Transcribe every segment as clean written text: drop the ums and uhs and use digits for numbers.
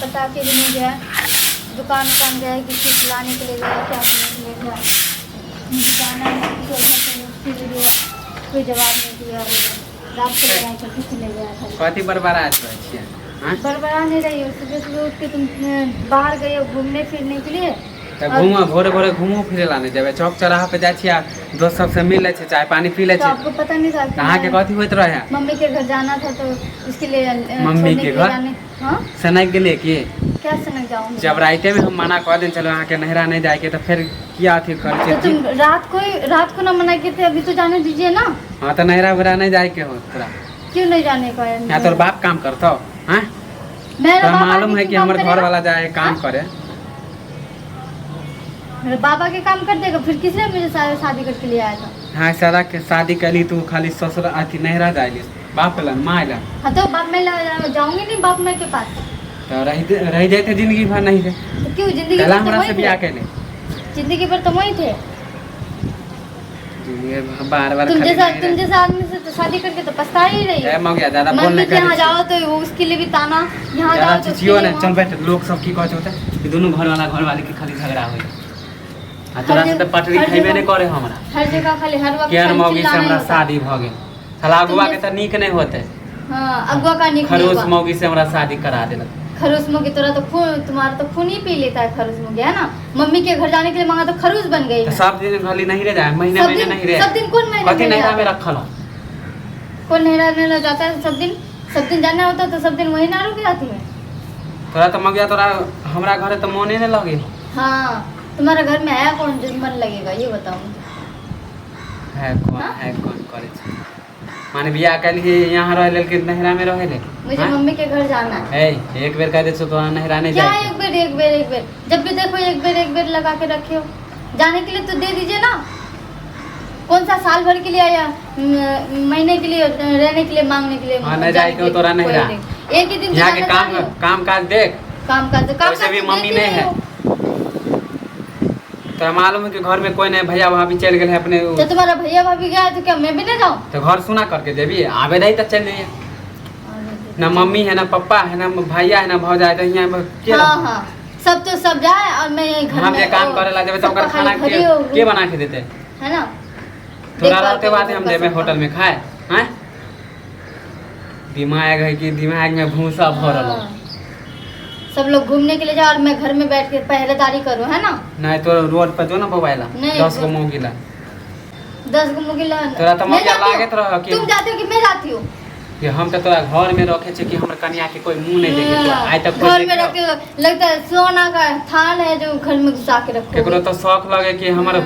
बता के भी नहीं गया। दुकान गया है, किसी लाने के लिए गया, क्या करने के लिए गया, मुझे जाना है उसके लिए कोई जवाब नहीं दिया। रात को ले गया, किसी ले गया था। कथी बरबरा बरबरा नहीं रही हो, सुबह सुबह उठ के तुम बाहर गए हो घूमने फिरने के लिए। घूमो भोरे भोरे घूमो फिरे लाने जब चौक चौराहा पे जाए दोस्त सबसे मिल ले चाय पानी पी ले। तो आपको पता नहीं था कहाँ के कथी होत रहे? मम्मी के घर जाना था तो उसके लिए मम्मी के घर हाँ सनक के लिए कि क्या सनक जाऊंगी? जब राइते में हम मना कर दें चलो यहाँ के नहरा नहीं जाए के तो फिर क्या थी कर तो तुम रात को ना मना किए थे, अभी तो जाने दीजिए ना। हाँ तो नहरा वहरा नहीं जाए के हो तोरा क्यों नहीं जाने का? यहाँ तोर बाप काम करता हाँ मेरा मालूम है कि हमारे घर वाला जाए काम करे। मेरे बाबा के काम कर देगा, फिर किसने मुझे शादी करके लिए आया था? हाँ सारा के शादी करी तू खाली ससुर अथी नहरा जाए बाप लन माँ लन। हाँ तो बाप मैं जाऊंगी नहीं बाप मैं के पास। तो रह जाते जिंदगी भर नहीं थे तो क्यों जिंदगी भर हमरा से ब्याह के ले जिंदगी भर तो वही थे। बार बार तुम जैसा आदमी से तो शादी करके तो पछता ही रही है। मौका ज्यादा बोलने के यहाँ जाओ तो वो उसके लिए भी ताना, यहाँ जाओ तो चिचियो ने चल बैठ लोग सब की कहते होते कि दोनों घर वाले के खाली झगड़ा होई आ तोरा से तो पटरी खाइबे नहीं करे हमरा हर जगह खाली हर वक्त केर मौगी से हमरा शादी भ गेल साला अगुआ के त नीक नहीं होते। हां अगुआ का नीक खरोस मौगी से हमरा शादी करा देलक। खरोस मौगी तोरा तो तुम्हारा तो खून ही पी लेता है खरोस मौगी है ना। मम्मी के घर जाने के लिए मांगा तो खरोस बन गई है। सब दिन खाली नहीं रह जाए महीने नहीं रह सब दिन कौन महीने कथी नहरा में रखल कौन नहरा जाता है? सब दिन जाना होता तो सब दिन वही ना रुक जाती है। तोरा तो मगिया तोरा हमरा घरे तो मोने नहीं लगे। हां तुम्हारे घर में है कौन जो मन लगेगा ये बताओ मुझे। है कौन करे छै माने बियाह के लिए यहाँ रह लेल के नहरा में रहे ले। मुझे मम्मी के घर जाना है। एक बेर कह दे तो नहरा नहीं क्या जाए। एक बेर जब भी देखो एक बेर लगा के रखे हो। जाने के लिए तो दे दीजिए ना। कौन सा साल भर के लिए आया महीने के लिए रहने के लिए मांगने के लिए? हां नहीं जाए के तोरा नहरा एक ही दिन यहाँ के काम काज देख काम वैसे भी मम्मी नहीं है तो मालूम है कि घर में कोई नहीं भैया भाभी चल गए अपने। तो तुम्हारा भैया भाभी गया तो क्या मैं भी नहीं जाऊँ? तो घर सुना करके देवी आवे नहीं तो चल जाइए। ना मम्मी है ना पापा है ना भैया है ना भौजा है तो यहाँ हाँ सब तो सब जाए और मैं घर हम ये काम करे ला जब तो खाना के बना के देते है ना। थोड़ा रहते बाद हम देवे होटल में खाए हैं। दिमाग है कि दिमाग में भूसा भरल सब लोग घूमने के लिए जाओ और मैं घर में बैठ के पहरेदारी करूँ है ना। नहीं तो रोड पर जो ना मोबाइल 10 गो मोगिला 10 गो मोगिला तोरा तो मजा लागत रह कि तुम जाते हो कि मैं जाती हूँ कि हम तो तोरा घर में रखे छे कि हमर कन्या के कोई मुंह नहीं देखे। तो आज तक घर में रखे लगता है सोना का थान है जो घर में घुसा के रखो। केकरो तो शौक लगे कि हमर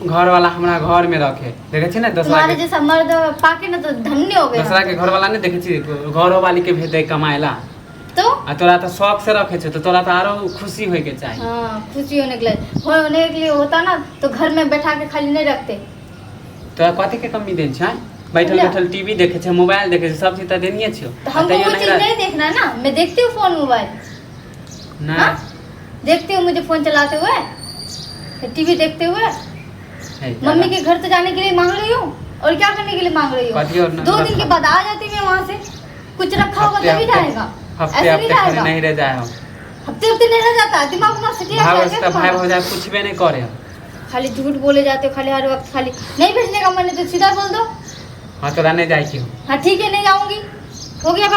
घर वाला हमरा घर में रखे देखे छी ना दूसरा के जैसा मर्द पाके ना तो धन्य हो गए। दूसरा के घर वाला नहीं देखे छी घरो वाली के भेज दे कमाएला तो आ तोरा तो शौक से रखे छे तो तोरा तो आरो खुशी होय के चाहिए। हां खुशी होने के लिए होता ना तो घर में बैठा के खाली नहीं रखते। तोरा कथि के कमी देन छै? बैठल टीवी देखे छे मोबाइल देखे छे सब चीज त देनिए छियो। तो हमको वो चीज नहीं देखना है ना। मैं देखती हूँ फोन मोबाइल ना देखती हूँ मुझे फोन चलाते हुए टीवी देखते हुए। मम्मी के घर तो जाने के लिए मांग रही हूँ और क्या करने के लिए मांग रही हूँ? 2 दिन के बाद आ जाती मैं वहाँ से कुछ रखा होगा तभी जाएगा। हफ्ते नहीं रह जाए। हफ्ते नहीं रह जाता दिमाग में सिटी है। भाई हो जाए कुछ भी नहीं करे खाली झूठ बोले जाते हो खाली हर वक्त खाली नहीं भेजने का मन है तो सीधा बोल दो। हाँ तो रहने जाए क्यों? हाँ ठीक है नहीं जाऊंगी हो गया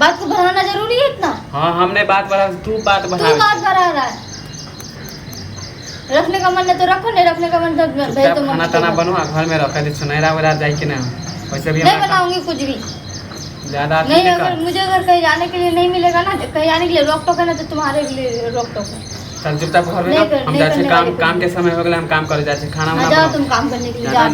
बात को बढ़ाना जरूरी है इतना। हाँ हमने बात बढ़ा तू बात बढ़ा रहा है। रखने का मन है तो रखो नहीं रखने का मन तो भेज दो। खाना ताना बनवा घर में रखा दे सुनहरा वगैरह जाए कि ना वैसे भी नहीं बनाऊंगी कुछ भी ज्यादा नहीं। अगर मुझे कहीं जाने के लिए नहीं मिलेगा ना कहीं जाने के लिए रोक टोक है ना तो तुम्हारे लिए रोक टोक है। चल चुपचाप घर में हम जाते काम के समय हो गया हम काम करे जाते खाना वाला जाओ तुम काम करने के लिए जाओ।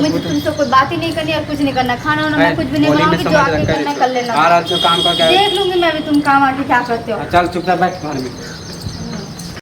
मुझे तुमसे कोई बात ही नहीं करनी और कुछ नहीं करना खाना वाना मैं कुछ भी नहीं बनाऊंगी जो आगे करना कर लेना। और अच्छा काम करके देख लूंगी मैं भी तुम काम आके क्या करते हो। चल चुपचाप बैठ घर में।